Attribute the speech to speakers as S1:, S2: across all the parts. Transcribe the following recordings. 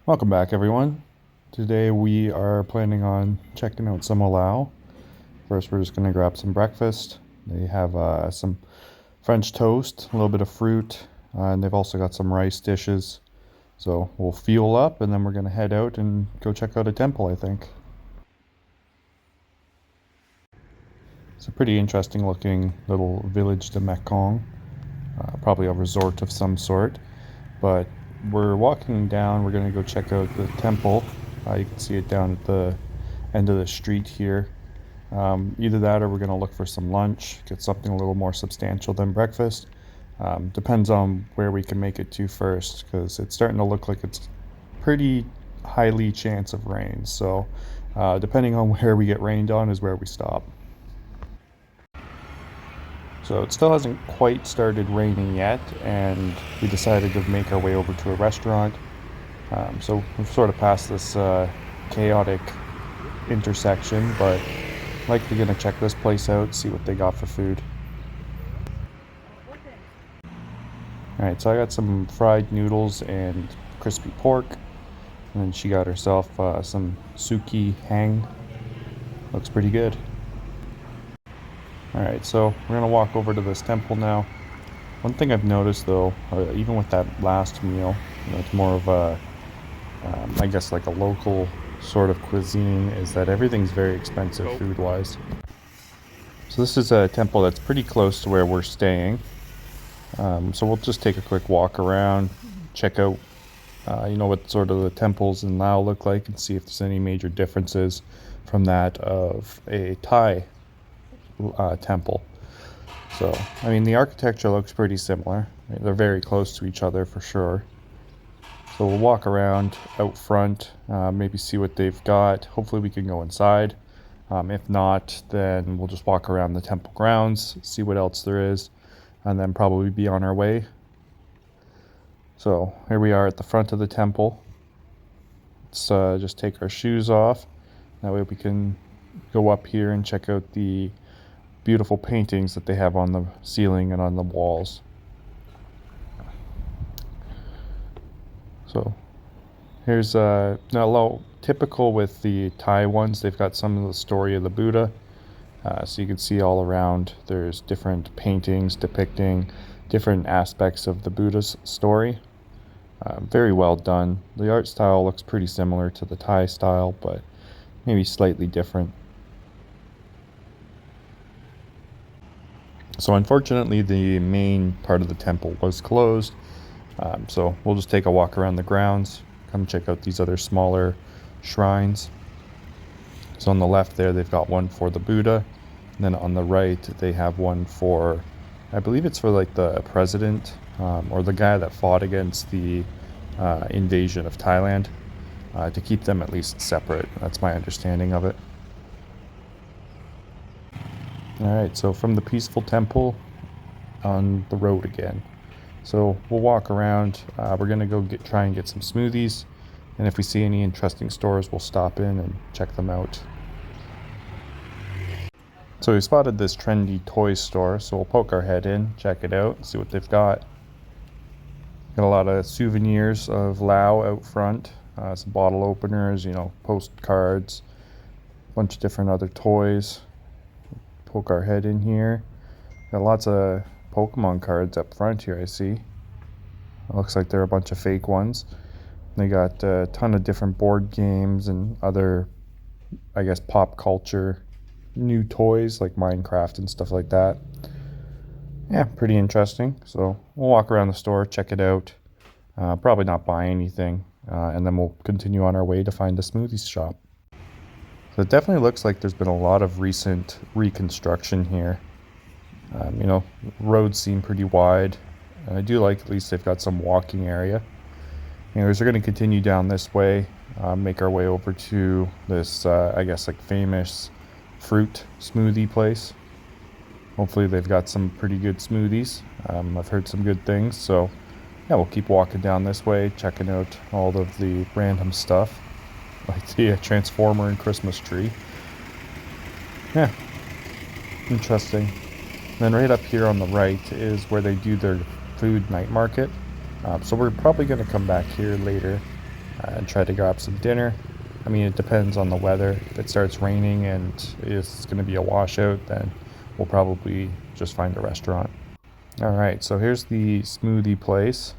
S1: Welcome back, everyone. Today we are planning on checking out some Laos. First, we're just going to grab some breakfast. They have some French toast, a little bit of fruit, and they've also got some rice dishes. So we'll fuel up, and then we're going to head out and go check out a temple, I think. It's a pretty interesting looking little village de Mekong, probably a resort of some sort. But we're walking down, we're going to go check out the temple. You can see it down at the end of the street here. Either that or we're going to look for some lunch, get something a little more substantial than breakfast. Depends on where we can make it to first, because it's starting to look like it's pretty highly chance of rain. So depending on where we get rained on is where we stop. So it still hasn't quite started raining yet, and we decided to make our way over to a restaurant. So we've sort of passed this chaotic intersection, but likely gonna check this place out, see what they got for food. Alright, so I got some fried noodles and crispy pork, and then she got herself some suki hang. Looks pretty good. Alright, so we're gonna walk over to this temple now. One thing I've noticed though, even with that last meal, it's more of a, I guess like a local sort of cuisine, is that everything's very expensive food-wise. So this is a temple that's pretty close to where we're staying. So we'll just take a quick walk around, check out, what sort of the temples in Laos look like, and see if there's any major differences from that of a Thai temple. So, I mean, the architecture looks pretty similar. They're very close to each other for sure. So we'll walk around out front, maybe see what they've got. Hopefully we can go inside. If not, then we'll just walk around the temple grounds, see what else there is, and then probably be on our way. So here we are at the front of the temple. Let's just take our shoes off. That way we can go up here and check out the beautiful paintings that they have on the ceiling and on the walls. So here's now typical with the Thai ones, they've got some of the story of the Buddha. So you can see all around there's different paintings depicting different aspects of the Buddha's story. Very well done. The art style looks pretty similar to the Thai style, but maybe slightly different. So unfortunately the main part of the temple was closed, so we'll just take a walk around the grounds, come check out these other smaller shrines. So on the left there they've got one for the Buddha, and then on the right they have one for, I believe it's for like the president, or the guy that fought against the invasion of Thailand, to keep them at least separate. That's my understanding of it. Alright, so from the peaceful temple on the road again. So we'll walk around. We're going to go try and get some smoothies. And if we see any interesting stores, we'll stop in and check them out. So we spotted this trendy toy store, so we'll poke our head in, check it out, see what they've got. Got a lot of souvenirs of Laos out front. Some bottle openers, postcards, a bunch of different other toys. Poke our head in here. Got lots of Pokemon cards up front here, I see. It looks like they're a bunch of fake ones. They got a ton of different board games and other, I guess, pop culture new toys like Minecraft and stuff like that. Yeah, pretty interesting. So we'll walk around the store, check it out. Probably not buy anything. And then we'll continue on our way to find a smoothies shop. So it definitely looks like there's been a lot of recent reconstruction here. Roads seem pretty wide. And I do like at least they've got some walking area. Anyways, we're going to continue down this way, make our way over to this, I guess, like famous fruit smoothie place. Hopefully they've got some pretty good smoothies. I've heard some good things. So yeah, we'll keep walking down this way, checking out all of the random stuff. Like the Transformer and Christmas tree. Yeah, interesting. And then right up here on the right is where they do their food night market. So we're probably going to come back here later and try to grab some dinner. I mean, it depends on the weather. If it starts raining and it's going to be a washout, then we'll probably just find a restaurant. All right, so here's the smoothie place.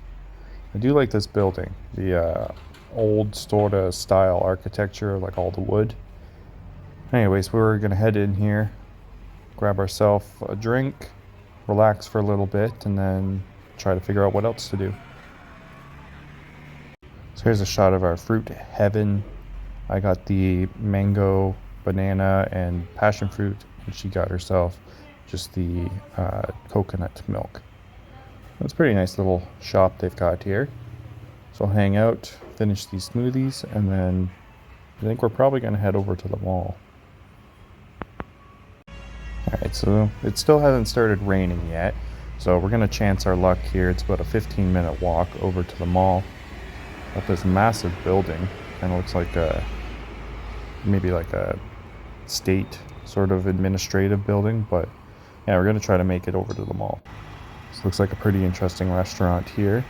S1: I do like this building, the old sort of style architecture, like all the wood. Anyways, we're gonna head in here, grab ourselves a drink, relax for a little bit, and then try to figure out what else to do. So here's a shot of our fruit heaven. I got the mango, banana, and passion fruit, and she got herself just the coconut milk. It's a pretty nice little shop they've got here. So I'll hang out, finish these smoothies, and then I think we're probably going to head over to the mall. Alright, so it still hasn't started raining yet, so we're going to chance our luck here. It's about a 15-minute walk over to the mall. Got this massive building, and it looks like maybe like a state sort of administrative building, but yeah, we're going to try to make it over to the mall. This looks like a pretty interesting restaurant here.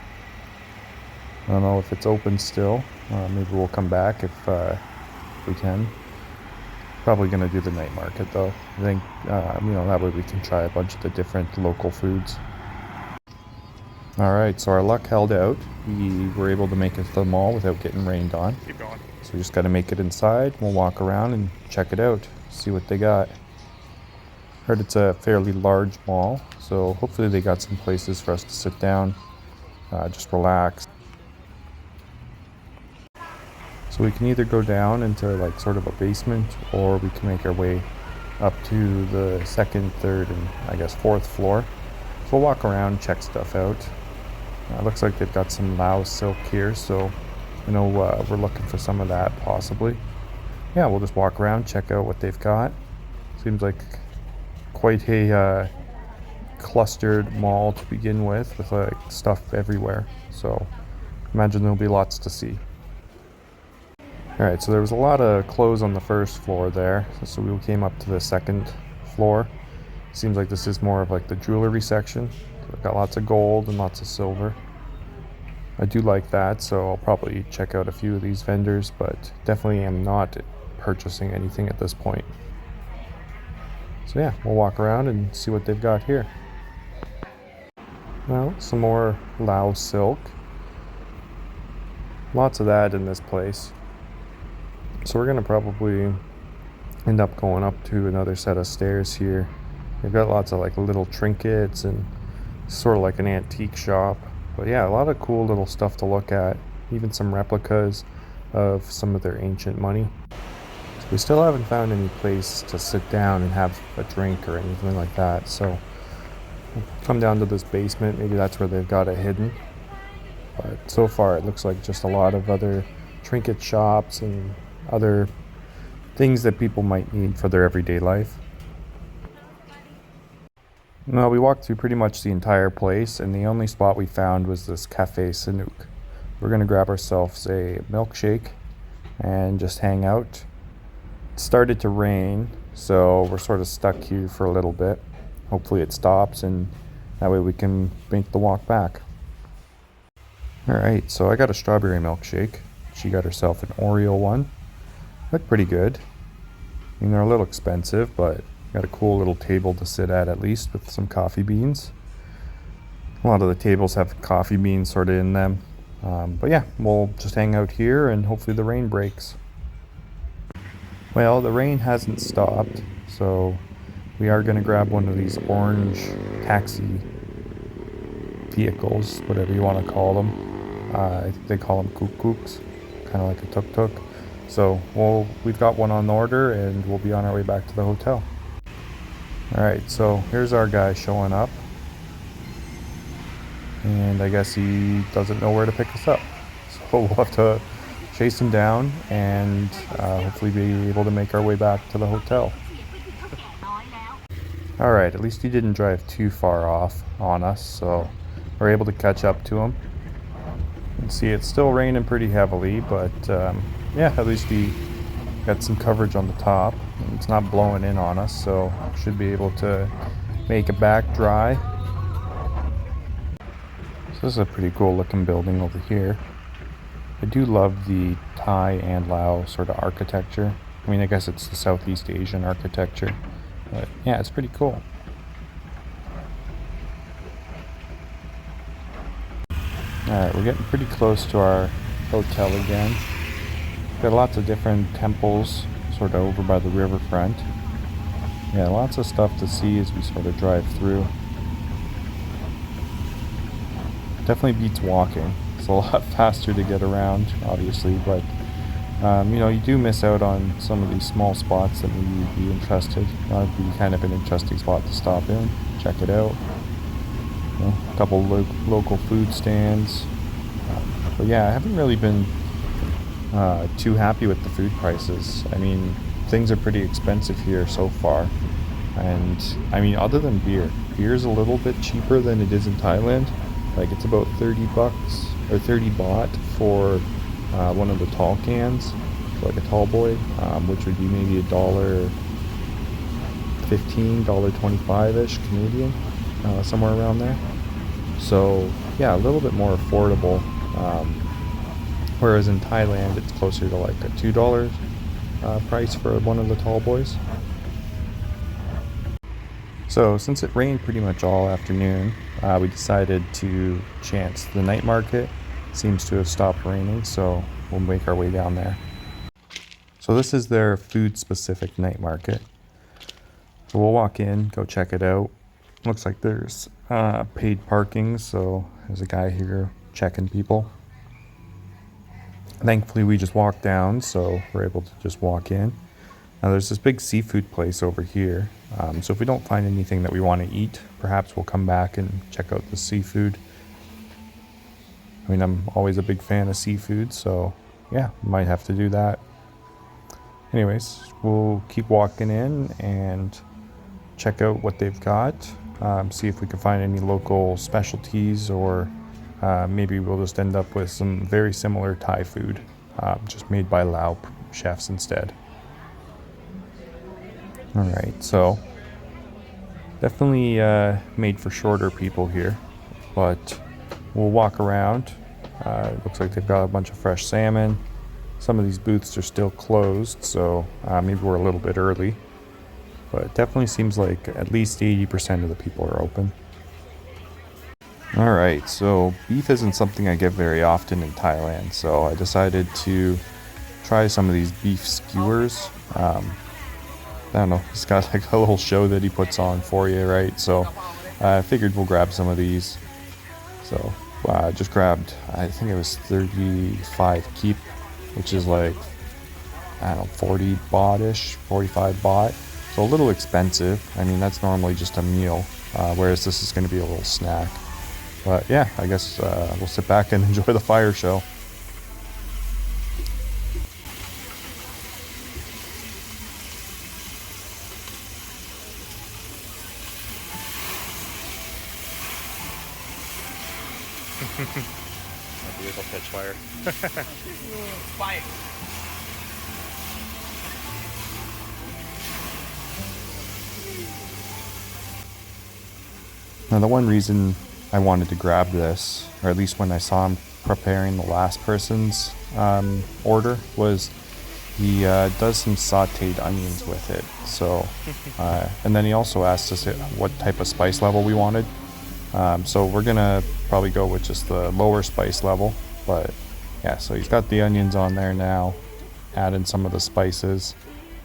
S1: I don't know if it's open still. Maybe we'll come back if we can. Probably going to do the night market though. I think, that way we can try a bunch of the different local foods. Alright, so our luck held out. We were able to make it to the mall without getting rained on.
S2: Keep going.
S1: So we just got to make it inside. We'll walk around and check it out, see what they got. Heard it's a fairly large mall, so hopefully they got some places for us to sit down, just relax. So we can either go down into like sort of a basement, or we can make our way up to the second, third, and I guess fourth floor. So we'll walk around, check stuff out. Looks like they've got some Laos silk here, so we're looking for some of that possibly. Yeah, we'll just walk around, check out what they've got. Seems like quite a clustered mall to begin with like stuff everywhere. So imagine there'll be lots to see. Alright, so there was a lot of clothes on the first floor there, so we came up to the second floor. Seems like this is more of like the jewelry section. We've got lots of gold and lots of silver. I do like that, so I'll probably check out a few of these vendors, but definitely am not purchasing anything at this point. So yeah, we'll walk around and see what they've got here. Well, some more Laos silk. Lots of that in this place. So we're gonna probably end up going up to another set of stairs here. They've got lots of like little trinkets and sort of like an antique shop. But yeah, a lot of cool little stuff to look at. Even some replicas of some of their ancient money. So we still haven't found any place to sit down and have a drink or anything like that. So we'll come down to this basement. Maybe that's where they've got it hidden. But so far it looks like just a lot of other trinket shops and other things that people might need for their everyday life. Well, we walked through pretty much the entire place, and the only spot we found was this Cafe Sanook. We're gonna grab ourselves a milkshake and just hang out. It started to rain, so we're sort of stuck here for a little bit. Hopefully it stops, and that way we can make the walk back. Alright, so I got a strawberry milkshake. She got herself an Oreo one. Look pretty good. I mean, they're a little expensive, but got a cool little table to sit at least with some coffee beans. A lot of the tables have coffee beans sort of in them. But yeah, we'll just hang out here and hopefully the rain breaks. Well, the rain hasn't stopped, so we are going to grab one of these orange taxi vehicles, whatever you want to call them. I think they call them tuk-tuks, kind of like a tuk-tuk. So we've got one on order and we'll be on our way back to the hotel. Alright, so here's our guy showing up. And I guess he doesn't know where to pick us up. So we'll have to chase him down and hopefully be able to make our way back to the hotel. Alright, at least he didn't drive too far off on us, so we're able to catch up to him. You can see it's still raining pretty heavily, but yeah, at least he got some coverage on the top. It's not blowing in on us, so should be able to make it back dry. So this is a pretty cool looking building over here. I do love the Thai and Lao sort of architecture. I mean, I guess it's the Southeast Asian architecture, but yeah, it's pretty cool. Alright, we're getting pretty close to our hotel again. Got lots of different temples sort of over by the riverfront. Yeah, lots of stuff to see as we sort of drive through. Definitely beats walking. It's a lot faster to get around, obviously, but you know, you do miss out on some of these small spots that maybe you'd be interested. It'd be kind of an interesting spot to stop in, check it out. You know, a couple local food stands. But yeah, I haven't really been too happy with the food prices. I mean, things are pretty expensive here so far. And I mean, other than beer's a little bit cheaper than it is in Thailand. Like it's about 30 bucks or 30 baht for one of the tall cans, like a tall boy, which would be maybe $1.15, $1.25-ish Canadian, somewhere around there. So yeah, a little bit more affordable. Whereas in Thailand, it's closer to like a $2 price for one of the tall boys. So since it rained pretty much all afternoon, we decided to chance the night market. Seems to have stopped raining, so we'll make our way down there. So this is their food-specific night market. So we'll walk in, go check it out. Looks like there's paid parking, so there's a guy here checking people. Thankfully, we just walked down, so we're able to just walk in. Now there's this big seafood place over here. So if we don't find anything that we want to eat, perhaps we'll come back and check out the seafood. I mean, I'm always a big fan of seafood, so yeah, might have to do that. Anyways, we'll keep walking in and check out what they've got. See if we can find any local specialties, or maybe we'll just end up with some very similar Thai food, just made by Lao chefs instead. Alright, so definitely made for shorter people here, but we'll walk around. It looks like they've got a bunch of fresh salmon. Some of these booths are still closed, so maybe we're a little bit early. But it definitely seems like at least 80% of the people are open. Alright, so beef isn't something I get very often in Thailand, so I decided to try some of these beef skewers. I don't know, he's got like a little show that he puts on for you, right? So I figured we'll grab some of these. So I just grabbed, I think it was 35 keep, which is like, I don't know, 40 baht-ish, 45 baht. So a little expensive. I mean, that's normally just a meal, whereas this is going to be a little snack. But yeah, I guess we'll sit back and enjoy the fire show.
S2: My beers will catch fire.
S3: Fire.
S1: Now the one reason I wanted to grab this, or at least when I saw him preparing the last person's order, was he does some sauteed onions with it. So, and then he also asked us what type of spice level we wanted. So we're gonna probably go with just the lower spice level, but yeah, so he's got the onions on there now, add in some of the spices.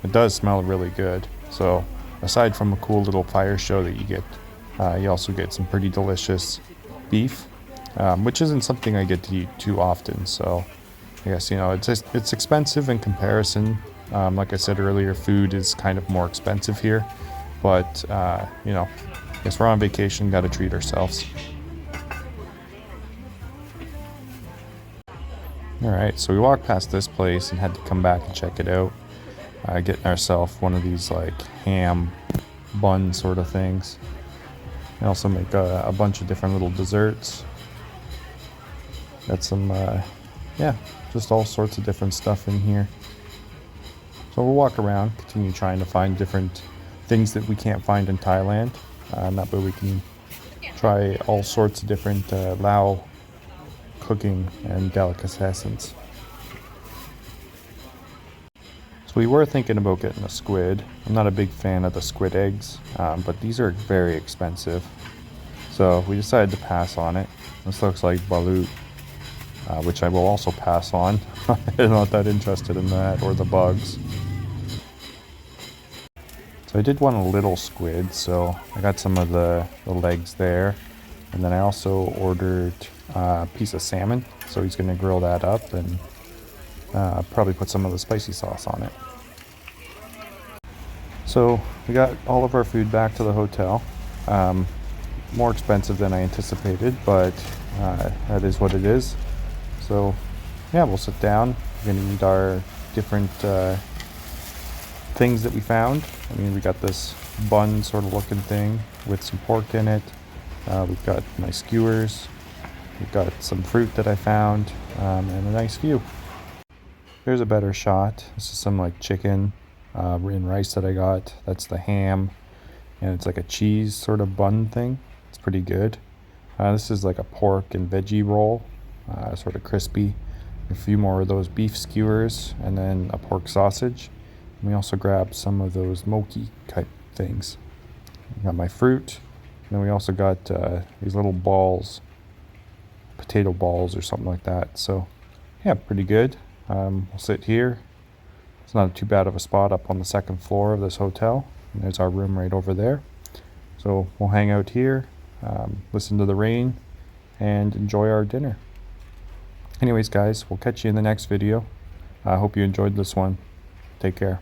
S1: It does smell really good. So aside from a cool little fire show that you get, you also get some pretty delicious beef, which isn't something I get to eat too often. So I guess, you know, it's expensive in comparison. Like I said earlier, food is kind of more expensive here, but you know, I guess we're on vacation, got to treat ourselves. Alright, so we walked past this place and had to come back and check it out. Getting ourselves one of these like ham bun sort of things. They also make a bunch of different little desserts. Got some, yeah, just all sorts of different stuff in here. So we'll walk around, continue trying to find different things that we can't find in Thailand. And that way we can try all sorts of different Lao cooking and delicatessens. So we were thinking about getting a squid. I'm not a big fan of the squid eggs, but these are very expensive. So we decided to pass on it. This looks like balut, which I will also pass on. I'm not that interested in that or the bugs. So I did want a little squid, so I got some of the legs there. And then I also ordered a piece of salmon, so he's gonna grill that up and probably put some of the spicy sauce on it. So we got all of our food back to the hotel. More expensive than I anticipated, but that is what it is. So yeah, we'll sit down. We're gonna eat our different things that we found. I mean, we got this bun sort of looking thing with some pork in it. We've got nice skewers. We've got some fruit that I found, and a nice view. Here's a better shot. This is some like chicken in rice that I got. That's the ham, and it's like a cheese sort of bun thing. It's pretty good. This is like a pork and veggie roll, sort of crispy. A few more of those beef skewers, and then a pork sausage. And we also grabbed some of those mochi type things. Got my fruit. And then we also got these little balls, potato balls or something like that. So yeah, pretty good. We'll sit here. It's not too bad of a spot up on the second floor of this hotel. And there's our room right over there. So we'll hang out here, listen to the rain, and enjoy our dinner. Anyways, guys, we'll catch you in the next video. I hope you enjoyed this one. Take care.